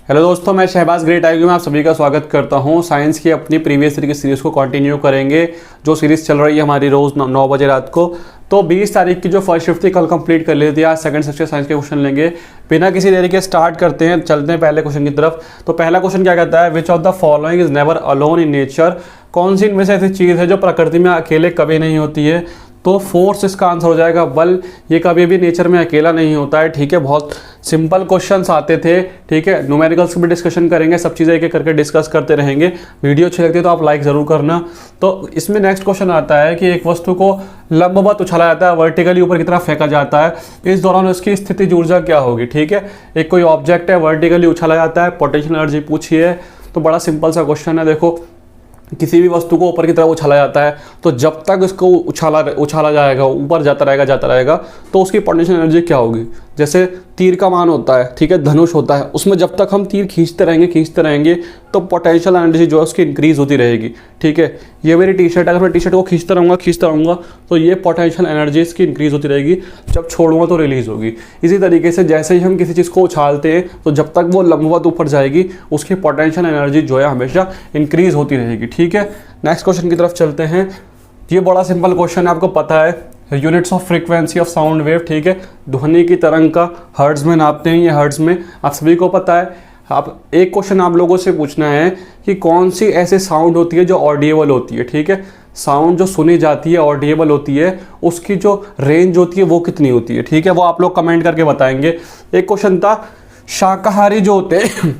Hello दोस्तों, मैं Shahbaz great IQ में आप सभी का स्वागत करता हूं। साइंस की अपनी प्रीवियस ईयर की सीरीज़ को कंटिन्यू करेंगे, जो सीरीज़ चल रही है हमारी रोज़ 9 बजे रात को। तो 20 तारीख की जो फर्स्ट शिफ्ट थी कल कंप्लीट कर लेती है। आज सेकंड शिफ्ट साइंस के क्वेश्चन लेंगे। बिना किसी देरी के स्टार्ट करते हैं, चलते हैं पहले क्वेश्चन की तरफ। तो पहला क्वेश्चन क्या कहता है, which of the following is never alone in nature. कौन सी इनमें से ऐसी चीज़ है जो प्रकृति में अकेले कभी नहीं होती है। तो फोर्स इसका आंसर हो जाएगा। बल ये कभी भी नेचर में अकेला नहीं होता है। ठीक है, बहुत सिंपल क्वेश्चंस आते थे। ठीक है, न्यूमेरिकल्स की भी डिस्कशन करेंगे, सब चीज़ें एक एक करके डिस्कस करते रहेंगे। वीडियो अच्छी लगती है तो आप लाइक ज़रूर करना। तो इसमें नेक्स्ट क्वेश्चन आता है कि एक वस्तु को लंबवत उछाला जाता है, वर्टिकली ऊपर की तरफ फेंका जाता है। इस दौरान उसकी स्थितिज ऊर्जा क्या होगी। ठीक है, एक कोई ऑब्जेक्ट है, वर्टिकली उछाला जाता है, पोटेंशियल एनर्जी पूछी है। तो बड़ा सिंपल सा क्वेश्चन है। देखो, किसी भी वस्तु को ऊपर की तरफ उछाला जाता है तो जब तक उसको उछाला जाएगा, ऊपर जाता रहेगा, तो उसकी पोटेंशियल एनर्जी क्या होगी। जैसे तीर का मान होता है, ठीक है, धनुष होता है, उसमें जब तक हम तीर खींचते रहेंगे तो पोटेंशियल एनर्जी जो है उसकी इंक्रीज होती रहेगी। ठीक है, ये मेरी टी शर्ट है, अगर मैं टी शर्ट को खींचता रहूँगा तो ये पोटेंशियल एनर्जी इसकी इंक्रीज होती रहेगी, जब छोड़ूंगा तो रिलीज होगी। इसी तरीके से जैसे ही हम किसी चीज़ को उछालते हैं तो जब तक वो लंबवत ऊपर जाएगी उसकी पोटेंशियल एनर्जी जो है हमेशा इंक्रीज होती रहेगी। ठीक है, नेक्स्ट क्वेश्चन की तरफ चलते हैं। ये बड़ा सिंपल क्वेश्चन है, आपको पता है units of frequency of sound wave. ठीक है, ध्वनि की तरंग का हर्ट्ज में नापते हैं, ये हर्ट्ज में आप सभी को पता है। आप एक क्वेश्चन आप लोगों से पूछना है कि कौन सी ऐसे साउंड होती है जो ऑडिएबल होती है। ठीक है, साउंड जो सुनी जाती है, ऑडिएबल होती है, उसकी जो रेंज होती है वो कितनी होती है। ठीक है, वो आप लोग कमेंट करके बताएंगे। एक क्वेश्चन था, शाकाहारी जो होते हैं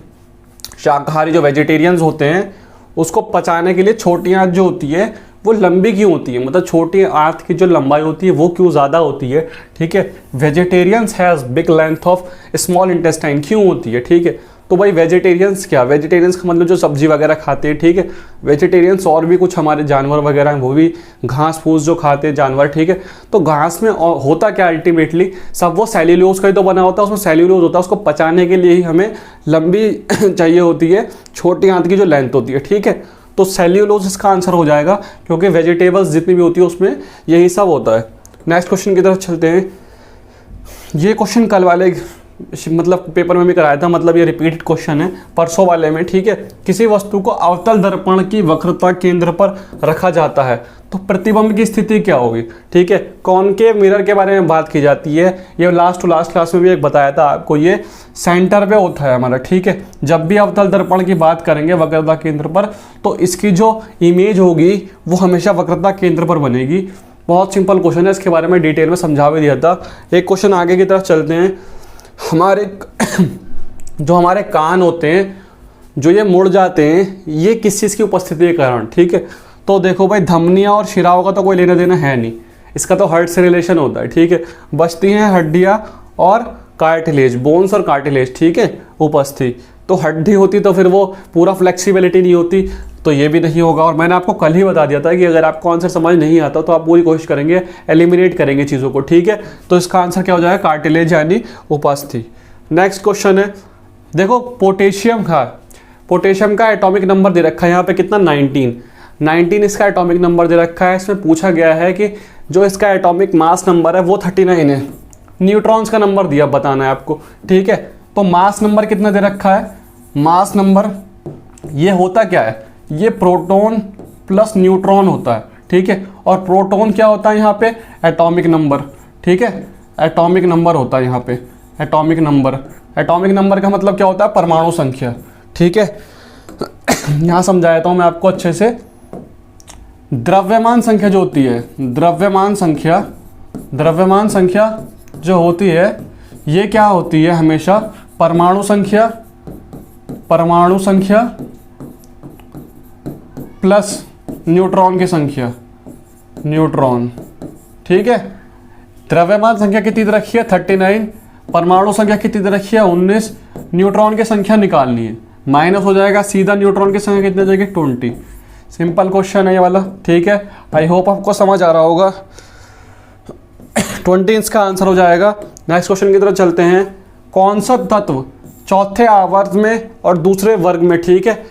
शाकाहारी जो वेजिटेरियंस होते हैं उसको पचाने के लिए छोटी आंत जो होती है वो लंबी क्यों होती है, मतलब छोटी आंत की जो लंबाई होती है वो क्यों ज़्यादा होती है। ठीक है, vegetarians has big length of small intestine क्यों होती है। ठीक है, तो भाई वेजिटेरियंस क्या, वेजिटेरियंस का मतलब जो सब्जी वगैरह खाते हैं। ठीक है, वेजिटेरियंस और भी कुछ हमारे जानवर वगैरह हैं, वो भी घास फूस जो खाते हैं जानवर। ठीक है, तो घास में होता क्या अल्टीमेटली, सब वो सेल्यूलोज का ही तो बना होता है, उसमें सेल्यूलोज होता है, उसको पचाने के लिए ही हमें लंबी चाहिए होती है, छोटी आंत की जो लेंथ होती है। ठीक है, तो सेल्यूलोज इसका आंसर हो जाएगा, क्योंकि वेजिटेबल्स जितनी भी होती है उसमें यही सब होता है। नेक्स्ट क्वेश्चन की तरफ चलते हैं। ये क्वेश्चन कल वाले मतलब पेपर में भी कराया था, मतलब ये रिपीटेड क्वेश्चन है परसों वाले में। ठीक है, किसी वस्तु को अवतल दर्पण की वक्रता केंद्र पर रखा जाता है तो प्रतिबिंब की स्थिति क्या होगी। ठीक है, कॉनकेव मिरर के बारे में बात की जाती है, ये लास्ट टू लास्ट क्लास में भी एक बताया था आपको, ये सेंटर पे होता है हमारा। ठीक है, जब भी अवतल दर्पण की बात करेंगे वक्रता केंद्र पर तो इसकी जो इमेज होगी वो हमेशा वक्रता केंद्र पर बनेगी। बहुत सिंपल क्वेश्चन है, इसके बारे में डिटेल में समझा भी दिया था। एक क्वेश्चन आगे की तरफ चलते हैं। जो हमारे कान होते हैं जो ये मुड़ जाते हैं, ये किस चीज़ की उपस्थिति के कारण। ठीक है, तो देखो भाई, धमनियाँ और शिराओं का तो कोई लेना देना है नहीं, इसका तो हार्ट से रिलेशन होता है। ठीक है, बचती हैं हड्डियाँ और कार्टिलेज, बोन्स और कार्टिलेज। ठीक है, उपस्थिति तो हड्डी होती तो फिर वो पूरा फ्लेक्सिबिलिटी नहीं होती, तो ये भी नहीं होगा। और मैंने आपको कल ही बता दिया था कि अगर आपको आंसर समझ नहीं आता तो आप पूरी कोशिश करेंगे, एलिमिनेट करेंगे चीज़ों को। ठीक है, तो इसका आंसर क्या हो जाएगा, कार्टिलेज यानी उपस्थिति। नेक्स्ट क्वेश्चन है, देखो पोटेशियम का एटॉमिक नंबर दे रखा है यहाँ पे कितना, 19 इसका एटॉमिक नंबर दे रखा है। इसमें पूछा गया है कि जो इसका एटॉमिक मास नंबर है वो 39 है। न्यूट्रॉन्स का नंबर दिया बताना है आपको। ठीक है, तो मास नंबर कितना दे रखा है, मास नंबर ये होता क्या है, ये प्रोटॉन प्लस न्यूट्रॉन होता है। ठीक है, और प्रोटॉन क्या होता है यहाँ पे, एटॉमिक नंबर। ठीक है, एटॉमिक नंबर होता है यहाँ पे, एटॉमिक नंबर का मतलब क्या होता है, परमाणु संख्या। ठीक है, यहाँ समझाया था मैं आपको अच्छे से। द्रव्यमान संख्या जो होती है, द्रव्यमान संख्या जो होती है ये क्या होती है, हमेशा परमाणु संख्या प्लस न्यूट्रॉन की संख्या, न्यूट्रॉन। ठीक है, द्रव्यमान संख्या कितनी दे रखी है, 39, परमाणु संख्या कितनी दे रखी है, 19, न्यूट्रॉन की संख्या निकालनी है, माइनस हो जाएगा सीधा, न्यूट्रॉन की संख्या कितनी हो जाएगी, 20। सिंपल क्वेश्चन है ये वाला। ठीक है, आई होप आपको समझ आ रहा होगा। 20 इसका आंसर हो जाएगा। नेक्स्ट क्वेश्चन की तरफ चलते हैं। कौन सा तत्व चौथे आवर्त में और दूसरे वर्ग में, ठीक है,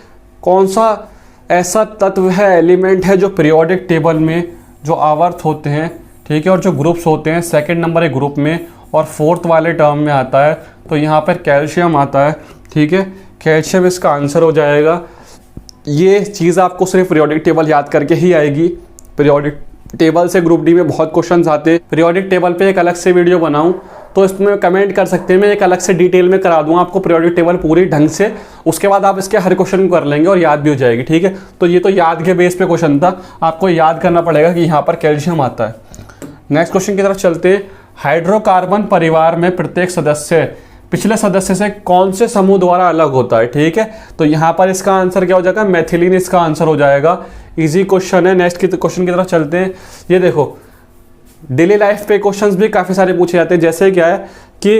कौन सा ऐसा तत्व है, एलिमेंट है जो पीरियोडिक टेबल में जो आवर्त होते हैं, ठीक है, और जो ग्रुप्स होते हैं, सेकंड नंबर है ग्रुप में और फोर्थ वाले टर्म में आता है तो यहाँ पर कैल्शियम आता है, ठीक है, कैल्शियम इसका आंसर हो जाएगा। ये चीज़ आपको सिर्फ पीरियोडिक टेबल याद करके ही आएगी। पीरियोडिक टेबल से ग्रुप डी में बहुत क्वेश्चंस आते हैं। पीरियोडिक टेबल पे एक अलग से वीडियो बनाऊं तो इसमें कमेंट कर सकते हैं, मैं एक अलग से डिटेल में करा दूंगा आपको पीरियोडिक टेबल पूरी ढंग से। उसके बाद आप इसके हर क्वेश्चन को कर लेंगे और याद भी हो जाएगी, ठीक है। तो ये तो याद के बेस पे क्वेश्चन था, आपको याद करना पड़ेगा कि यहाँ पर कैल्शियम आता है। नेक्स्ट क्वेश्चन की तरफ चलते हैं। हाइड्रोकार्बन परिवार में प्रत्येक सदस्य पिछले सदस्य से कौन से समूह द्वारा अलग होता है, ठीक है। तो यहाँ पर इसका आंसर क्या हो जाएगा, मेथिलीन इसका आंसर हो जाएगा। इजी क्वेश्चन है। नेक्स्ट क्वेश्चन की तरफ चलते हैं। ये देखो डेली लाइफ पे क्वेश्चंस भी काफ़ी सारे पूछे जाते हैं, जैसे क्या है कि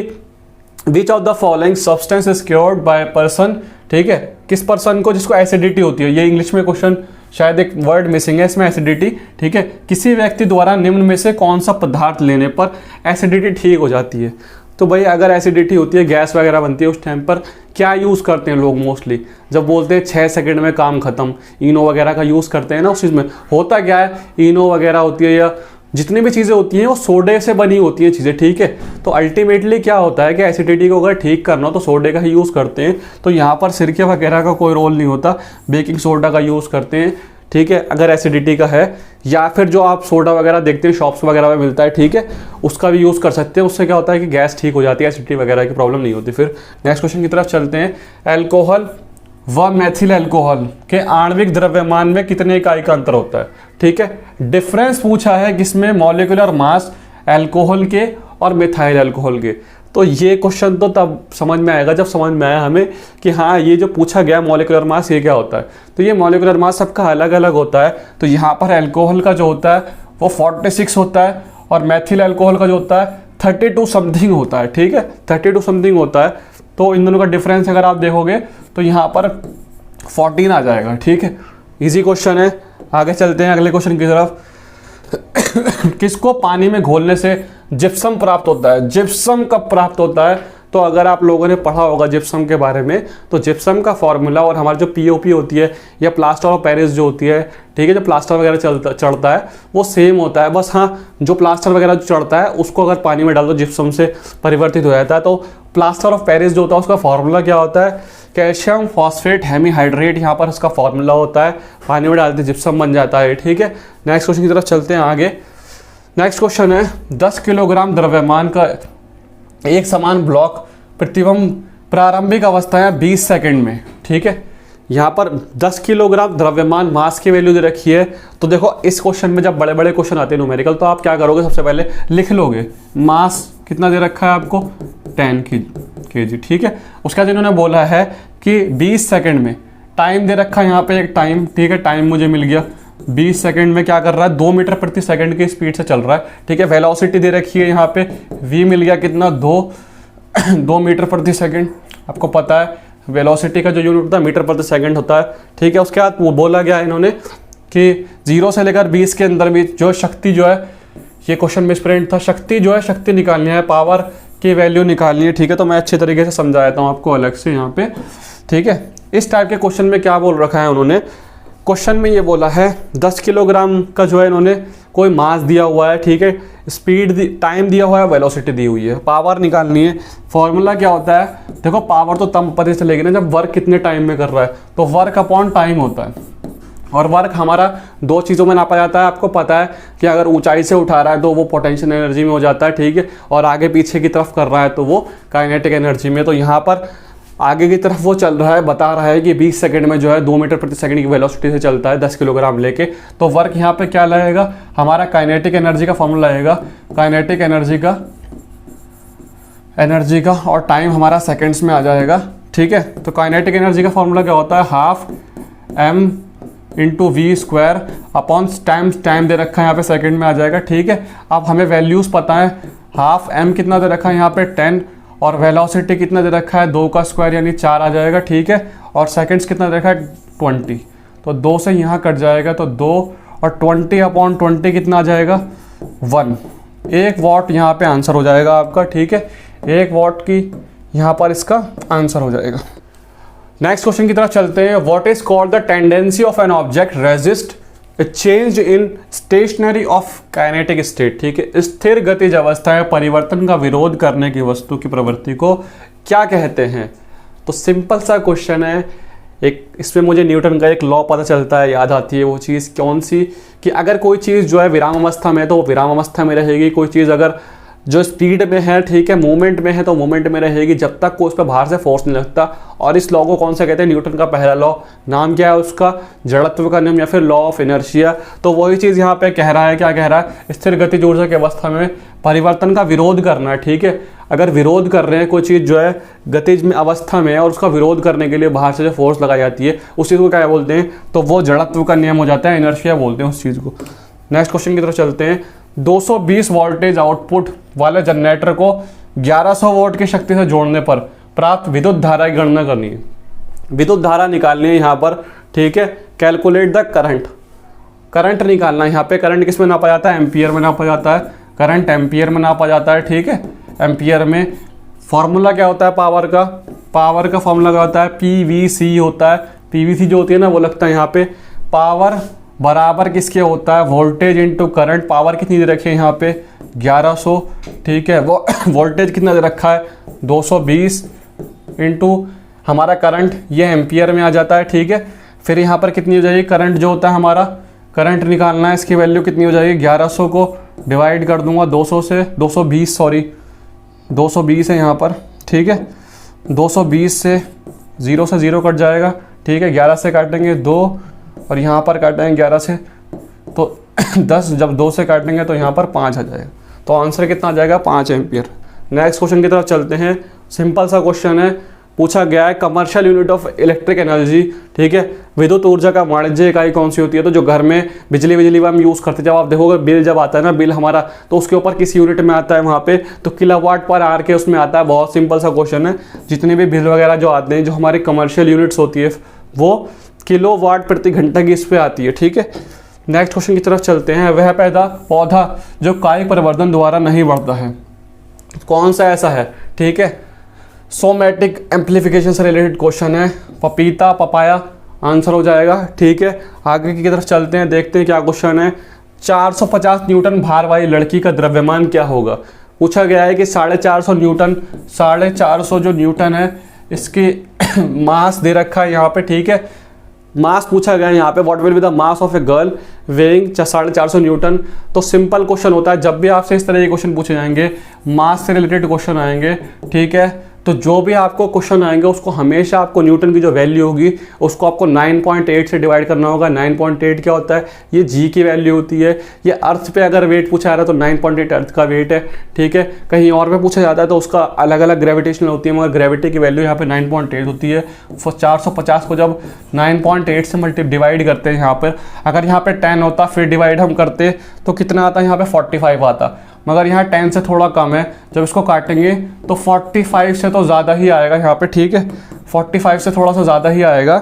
which of the following substance is cured by person, ठीक है, किस पर्सन को जिसको एसिडिटी होती है। ये इंग्लिश में क्वेश्चन शायद एक वर्ड मिसिंग है इसमें, एसिडिटी, ठीक है। किसी व्यक्ति द्वारा निम्न में से कौन सा पदार्थ लेने पर एसिडिटी ठीक हो जाती है। तो भाई अगर एसिडिटी होती है, गैस वगैरह बनती है, उस टाइम पर क्या यूज़ करते हैं लोग मोस्टली, जब बोलते हैं 6 सेकंड में काम खत्म, इनो वगैरह का यूज़ करते हैं ना। उस चीज़ में होता क्या है, इनो वगैरह होती है या जितनी भी चीज़ें होती हैं वो सोडे से बनी होती हैं चीज़ें, ठीक है। तो अल्टीमेटली क्या होता है कि एसिडिटी को अगर ठीक करना हो तो सोडे का ही यूज़ करते हैं। तो यहाँ पर सिरके वगैरह का कोई रोल नहीं होता, बेकिंग सोडा का यूज़ करते हैं, ठीक है, अगर एसिडिटी का है। या फिर जो आप सोडा वगैरह देखते हैं शॉप्स वगैरह में मिलता है, ठीक है, उसका भी यूज़ कर सकते हैं। उससे क्या होता है कि गैस ठीक हो जाती है, एसिडिटी वगैरह की प्रॉब्लम नहीं होती। फिर नेक्स्ट क्वेश्चन की तरफ चलते हैं। एल्कोहल व मेथिल अल्कोहल के आणविक द्रव्यमान में कितने इकाई का अंतर होता है, ठीक है। डिफरेंस पूछा है किसमें, मॉलिक्यूलर मास अल्कोहल के और मिथाइल अल्कोहल के। तो ये क्वेश्चन तो तब समझ में आएगा जब समझ में आया हमें कि हाँ ये जो पूछा गया मॉलिक्यूलर मास ये क्या होता है। तो ये मॉलिक्यूलर मास सबका अलग अलग होता है। तो यहाँ पर अल्कोहल का जो होता है वो 46 होता है और मैथिल अल्कोहल का जो होता है 32 समथिंग होता है, ठीक है, 32 समथिंग होता है। तो इन दोनों का डिफरेंस अगर आप देखोगे तो यहाँ पर 14 आ जाएगा, ठीक है। इजी क्वेश्चन है। आगे चलते हैं अगले क्वेश्चन की तरफ। किसको पानी में घोलने से जिप्सम प्राप्त होता है। जिप्सम कब प्राप्त होता है, तो अगर आप लोगों ने पढ़ा होगा जिप्सम के बारे में, तो जिप्सम का फॉर्मूला और हमारी जो पीओपी होती है या प्लास्टर ऑफ पेरिस जो होती है, ठीक है, जो प्लास्टर वगैरह चढ़ता है वो सेम होता है। बस हाँ जो प्लास्टर वगैरह जो चढ़ता है उसको अगर पानी में डाल दो जिप्सम से परिवर्तित हो जाता है। तो प्लास्टर ऑफ पेरिस जो होता है उसका फॉर्मूला क्या होता है, कैल्शियम फॉस्फेट हेमीहाइड्रेट, यहाँ पर इसका फॉर्मूला होता है। पानी में डालते जिप्सम बन जाता है, ठीक है। नेक्स्ट क्वेश्चन की तरफ चलते हैं आगे। नेक्स्ट क्वेश्चन है 10 किलोग्राम द्रव्यमान का एक समान ब्लॉक प्रतिबंब प्रारंभिक अवस्था है 20 सेकंड में, ठीक है। यहाँ पर 10 किलोग्राम द्रव्यमान मास की वैल्यू दे रखी है। तो देखो इस क्वेश्चन में जब बड़े बड़े क्वेश्चन आते हैं न्यूमेरिकल, तो आप क्या करोगे, सबसे पहले लिख लोगे मास कितना दे रखा है आपको 10 kg, ठीक है। उसके बाद इन्होंने बोला है कि 20 सेकंड में, टाइम दे रखा है यहाँ पे एक टाइम, ठीक है, टाइम मुझे मिल गया 20 सेकंड में क्या कर रहा है 2 मीटर प्रति सेकंड की स्पीड से चल रहा है, ठीक है। वेलोसिटी दे रखी है यहाँ पे v मिल गया कितना 2 मीटर प्रति सेकंड। आपको पता है वेलोसिटी का जो यूनिट होता है मीटर प्रति सेकंड होता है, ठीक है। उसके बाद वो बोला गया इन्होंने कि 0 से लेकर 20 के अंदर भी जो शक्ति जो है, ये क्वेश्चन मिसप्रिंट था, शक्ति जो है शक्ति निकालनी है, पावर की वैल्यू निकालनी है, ठीक है। तो मैं अच्छे तरीके से समझा देता हूँ आपको अलग से यहाँ पे, ठीक है। इस टाइप के क्वेश्चन में क्या बोल रखा है उन्होंने, क्वेश्चन में ये बोला है 10 किलोग्राम का जो है इन्होंने कोई मास दिया हुआ है, ठीक है, स्पीड टाइम दिया हुआ है, वेलोसिटी दी हुई है, पावर निकालनी है। फॉर्मूला क्या होता है, देखो पावर तो तब पता चलेगी ना जब वर्क कितने टाइम में कर रहा है, तो वर्क अपॉन टाइम होता है। और वर्क हमारा 2 चीज़ों में नापा जाता है। आपको पता है कि अगर ऊंचाई से उठा रहा है तो वो पोटेंशियल एनर्जी में हो जाता है, ठीक है, और आगे पीछे की तरफ कर रहा है तो वो काइनेटिक एनर्जी में। तो यहाँ पर आगे की तरफ वो चल रहा है, बता रहा है कि 20 सेकंड में जो है 2 मीटर प्रति सेकंड की वेलोसिटी से चलता है 10 किलोग्राम लेके। तो वर्क यहाँ पे क्या लगेगा, हमारा काइनेटिक एनर्जी का फॉर्मूला लगेगा, काइनेटिक एनर्जी का और टाइम हमारा सेकंड्स में आ जाएगा, ठीक है। तो काइनेटिक एनर्जी का फॉर्मूला क्या होता है, half m into V square upon time दे रखा है यहाँ पे सेकंड में आ जाएगा, ठीक है। अब हमें वैल्यूज़ पता है, हाफ m कितना दे रखा है यहाँ पे 10 और वेलोसिटी कितना दे रखा है 2 का स्क्वायर यानी 4 आ जाएगा, ठीक है। और सेकंड्स कितना दे रखा है 20, तो 2 से यहाँ कट जाएगा तो 2 और 20 अपॉन 20 कितना आ जाएगा 1 वॉट यहाँ पे आंसर हो जाएगा आपका, ठीक है। 1 वॉट की यहाँ पर इसका आंसर हो जाएगा। नेक्स्ट क्वेश्चन की तरफ चलते हैं। What is called the tendency of an object resist change in stationary of kinetic state, ठीक है, स्थिर गतिज अवस्था में परिवर्तन का विरोध करने की वस्तु की प्रवृत्ति को क्या कहते हैं। तो सिंपल सा क्वेश्चन है, एक इसमें मुझे न्यूटन का एक लॉ पता चलता है, याद आती है वो चीज़ कौन सी, कि अगर कोई चीज़ जो है विराम अवस्था में है तो वो विराम अवस्था में रहेगी, कोई चीज़ अगर जो स्पीड में है, ठीक है, मूवमेंट में है तो मूवमेंट में रहेगी जब तक कोई उस पर बाहर से फोर्स नहीं लगता। और इस लॉ को कौन सा कहते हैं, न्यूटन का पहला लॉ, नाम क्या है उसका, जड़त्व का नियम या फिर लॉ ऑफ इनर्शिया। तो वही चीज़ यहाँ पे कह रहा है, क्या कह रहा है, स्थिर गतिज ऊर्जा की अवस्था में परिवर्तन का विरोध करना है, ठीक है। अगर विरोध कर रहे हैं कोई चीज़ जो है गतिज में अवस्था में है और उसका विरोध करने के लिए बाहर से जो फोर्स लगाई जाती है उस चीज़ को क्या बोलते हैं, तो वो जड़त्व का नियम हो जाता है, इनर्शिया बोलते हैं उस चीज़ को। नेक्स्ट क्वेश्चन की तरफ चलते हैं। 220 वोल्टेज आउटपुट वाले जनरेटर को 1100 वोल्ट की शक्ति से जोड़ने पर प्राप्त विद्युत धारा की गणना करनी है। विद्युत धारा निकालनी है यहाँ पर, ठीक है। कैलकुलेट द करंट, करंट निकालना है यहाँ पे। करंट किस में नापा जाता है, एम्पियर में नापा जाता है। करंट एम्पियर में नापा जाता है, ठीक है। एम्पियर में फॉर्मूला क्या होता है पावर का, पावर का फॉर्मूला क्या होता है, PVC होता है। PVC जो होती है ना वो लगता है यहाँ पे। पावर बराबर किसके होता है, वोल्टेज इंटू करंट। पावर कितनी दे रखी है यहाँ पे, 1100, ठीक है। वो वोल्टेज कितना दे रखा है, 220 इंटू हमारा करंट, ये एम्पियर में आ जाता है, ठीक है। फिर यहाँ पर कितनी हो जाएगी, करंट जो होता है हमारा, करंट निकालना है, इसकी वैल्यू कितनी हो जाएगी, 1100 को डिवाइड कर दूंगा 200 से, 220 सॉरी 220 है यहाँ पर, ठीक है। 220 से 0 से 0 कट जाएगा, ठीक है। 11 से काटेंगे 2 और यहाँ पर काटेंगे 11 से तो 10, जब 2 से काटेंगे तो यहाँ पर 5 आ जाएगा। तो आंसर कितना आ जाएगा, 5 एम्पियर। नेक्स्ट क्वेश्चन की तरफ चलते हैं। सिंपल सा क्वेश्चन है, पूछा गया है commercial unit of electric energy, ठीक है। विद्युत ऊर्जा का वाणिज्य इकाई कौन सी होती है। तो जो घर में बिजली हम यूज़ करते हैं, जब आप देखोगे बिल जब आता है ना, बिल हमारा, तो उसके ऊपर किस यूनिट में आता है वहाँ पे, तो किलोवाट पर आवर के उसमें आता है। बहुत सिंपल सा क्वेश्चन है। जितने भी बिल वगैरह जो आते हैं, जो हमारी कमर्शियल यूनिट्स होती है वो किलोवाट प्रति घंटा की इस पे आती है, ठीक है। नेक्स्ट क्वेश्चन की तरफ चलते हैं। वह पौधा जो कायिक परिवर्तन द्वारा नहीं बढ़ता है, कौन सा ऐसा है, ठीक है। सोमैटिक एम्प्लीफिकेशन से रिलेटेड क्वेश्चन है। पपीता, पपाया आंसर हो जाएगा, ठीक है। आगे की तरफ चलते हैं, देखते हैं क्या क्वेश्चन है। 450 न्यूटन भार वाली लड़की का द्रव्यमान क्या होगा। पूछा गया है कि 450 न्यूटन, 450 जो न्यूटन है इसकी मास दे रखा है यहाँ पे, ठीक है। मास पूछा गया है यहाँ पे, what will be the mass of a girl weighing 450 Newton. तो सिंपल क्वेश्चन होता है, जब भी आपसे इस तरह के क्वेश्चन पूछे जाएंगे, मास से रिलेटेड क्वेश्चन आएंगे, ठीक है, तो जो भी आपको क्वेश्चन आएंगे उसको हमेशा आपको न्यूटन की जो वैल्यू होगी उसको आपको 9.8 से डिवाइड करना होगा। 9.8 क्या होता है, ये जी की वैल्यू होती है। ये अर्थ पे अगर वेट पूछा जा रहा है तो 9.8 अर्थ का वेट है, ठीक है। कहीं और पे पूछा जाता है तो उसका अलग अलग ग्रेविटेशनल होती है, मगर ग्रेविटी की वैल्यू यहाँ पे 9.8 होती है। 450 को जब 9.8 से डिवाइड करते हैं यहाँ पर, अगर यहाँ पे 10 होता फिर डिवाइड हम करते तो कितना आता है, यहाँ पे 45 आता, मगर यहाँ 10 से थोड़ा कम है। जब इसको काटेंगे तो 45 से तो ज़्यादा ही आएगा यहाँ पे, ठीक है। 45 से थोड़ा सा ज़्यादा ही आएगा।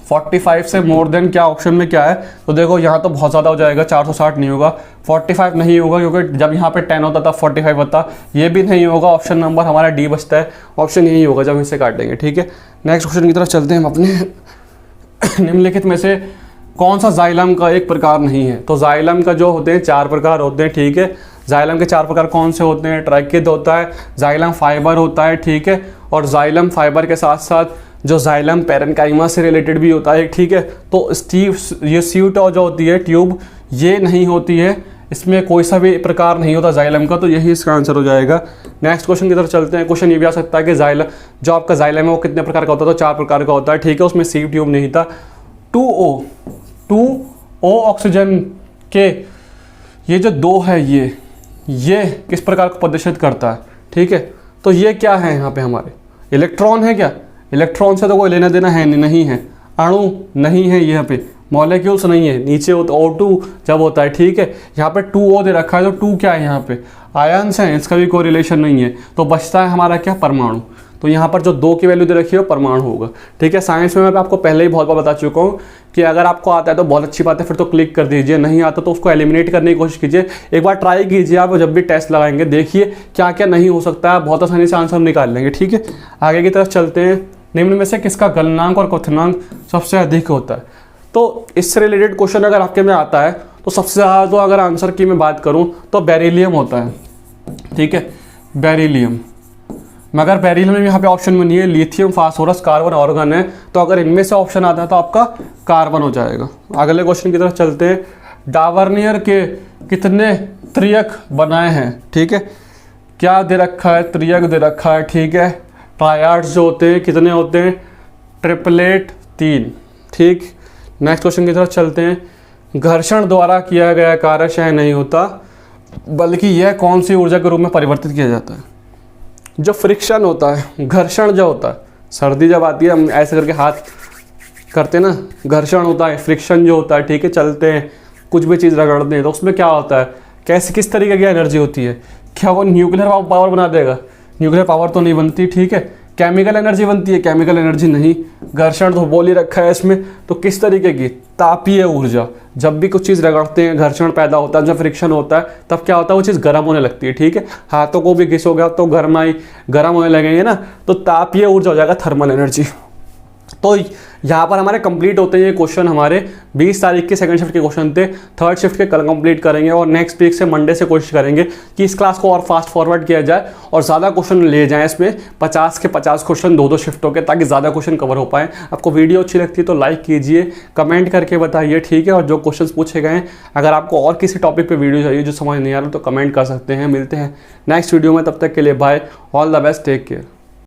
45 से मोर देन क्या ऑप्शन में क्या है, तो देखो यहाँ तो बहुत ज़्यादा हो जाएगा, 460 नहीं होगा, 45 नहीं होगा, क्योंकि जब यहाँ पे 10 होता था 45 होता, ये भी नहीं होगा। ऑप्शन नंबर हमारा डी बचता है, ऑप्शन यही होगा जब इसे काटेंगे, ठीक है। नेक्स्ट क्वेश्चन की तरफ चलते हैं हम अपने। निम्नलिखित में से कौन सा जाइलम का एक प्रकार नहीं है। तो जाइलम का जो होते हैं 4 प्रकार होते हैं, ठीक है। जाइलम के 4 प्रकार कौन से होते हैं, ट्रैकिड होता है, जाइलम फाइबर होता है, ठीक है, और जाइलम फाइबर के साथ साथ जो जाइलम पैरेन्काइमा से रिलेटेड भी होता है, ठीक है। तो ये सीट जो होती है ट्यूब, ये नहीं होती है, इसमें कोई सा भी प्रकार नहीं होता जाइलम का, तो यही इसका आंसर हो जाएगा। नेक्स्ट क्वेश्चन की तरफ चलते हैं। क्वेश्चन ये भी आ सकता है कि जाइलम जो आपका जाइलम है वो कितने प्रकार का होता है, तो 4 प्रकार का होता है, ठीक है। उसमें सी ट्यूब नहीं था। 2O ऑक्सीजन के ये जो 2 है, ये किस प्रकार को प्रदर्शित करता है, ठीक है। तो ये क्या है यहाँ पे, हमारे इलेक्ट्रॉन है क्या, इलेक्ट्रॉन से तो कोई लेना देना है नहीं है, अणु नहीं है यहाँ पे, मॉलिक्यूल्स नहीं है, नीचे हो तो O2 जब होता है, ठीक है। यहाँ पे 2O दे रखा है, तो 2 क्या है यहाँ पे, आयन्स हैं, इसका भी कोई रिलेशन नहीं है। तो बचता है हमारा क्या, परमाणु। तो यहाँ पर जो 2 की वैल्यू दे रखी है वो परमाणु होगा, ठीक है। साइंस में मैं आपको पहले ही बहुत बार बता चुका हूँ कि अगर आपको आता है तो बहुत अच्छी बात है, फिर तो क्लिक कर दीजिए, नहीं आता तो उसको एलिमिनेट करने की कोशिश कीजिए। एक बार ट्राई कीजिए आप, जब भी टेस्ट लगाएंगे देखिए क्या क्या नहीं हो सकता है, बहुत आसानी से आंसर निकाल लेंगे, ठीक है। आगे की तरफ चलते हैं। निम्न में से किसका गलनांक और क्वथनांक सबसे अधिक होता है। तो इससे रिलेटेड क्वेश्चन अगर आपके में आता है तो सबसे ज़्यादा तो अगर आंसर की मैं बात करूँ तो बेरिलियम होता है, ठीक है, बेरिलियम। मगर बेरिलियम में यहाँ पे ऑप्शन में नहीं है, लिथियम, फास्फोरस, कार्बन, ऑर्गन है। तो अगर इनमें से ऑप्शन आता है तो आपका कार्बन हो जाएगा। अगले क्वेश्चन की तरफ चलते हैं। डावर्नियर के कितने त्रियक बनाए हैं, ठीक है, क्या दे रखा है, त्रियक दे रखा है, ठीक है। ट्रायड्स जो होते हैं कितने होते हैं, ट्रिपलेट 3, ठीक। नेक्स्ट क्वेश्चन की तरफ चलते हैं। घर्षण द्वारा किया गया कार्य क्षय नहीं होता, बल्कि यह कौन सी ऊर्जा के रूप में परिवर्तित किया जाता है। जो फ्रिक्शन होता है, घर्षण जो होता है, सर्दी जब आती है हम ऐसे करके हाथ करते हैं ना, घर्षण होता है, फ्रिक्शन जो होता है, ठीक है, चलते हैं, कुछ भी चीज़ रगड़ते हैं तो उसमें क्या होता है, कैसे किस तरीके की एनर्जी होती है। क्या वो न्यूक्लियर पावर बना देगा, न्यूक्लियर पावर तो नहीं बनती, ठीक है। केमिकल एनर्जी बनती है, केमिकल एनर्जी नहीं। घर्षण तो बोल ही रखा है इसमें, तो किस तरीके की, तापीय ऊर्जा। जब भी कुछ चीज़ रगड़ते हैं घर्षण पैदा होता है, जब फ्रिक्शन होता है तब क्या होता है, वो चीज़ गर्म होने लगती है, ठीक है। हाथों को भी घिसोगे तो गर्म होने लगेंगे ना, तो तापीय ऊर्जा हो जाएगा, थर्मल एनर्जी। तो यहाँ पर हमारे कंप्लीट होते हैं ये क्वेश्चन। हमारे 20 तारीख के सेकंड शिफ्ट के क्वेश्चन थे, थर्ड शिफ्ट के कल कंप्लीट करेंगे और नेक्स्ट वीक से मंडे से कोशिश करेंगे कि इस क्लास को और फास्ट फॉरवर्ड किया जाए और ज़्यादा क्वेश्चन ले जाएं। इसमें 50 के 50 क्वेश्चन 2-2 शिफ्टों के, ताकि ज़्यादा क्वेश्चन कवर हो पाएँ। आपको वीडियो अच्छी लगती है तो लाइक कीजिए, कमेंट करके बताइए, ठीक है। और जो क्वेश्चन पूछे गए हैं, अगर आपको और किसी टॉपिक पर वीडियो चाहिए जो समझ नहीं आ रहा तो कमेंट कर सकते हैं। मिलते हैं नेक्स्ट वीडियो में, तब तक के लिए bye, all the best, take care.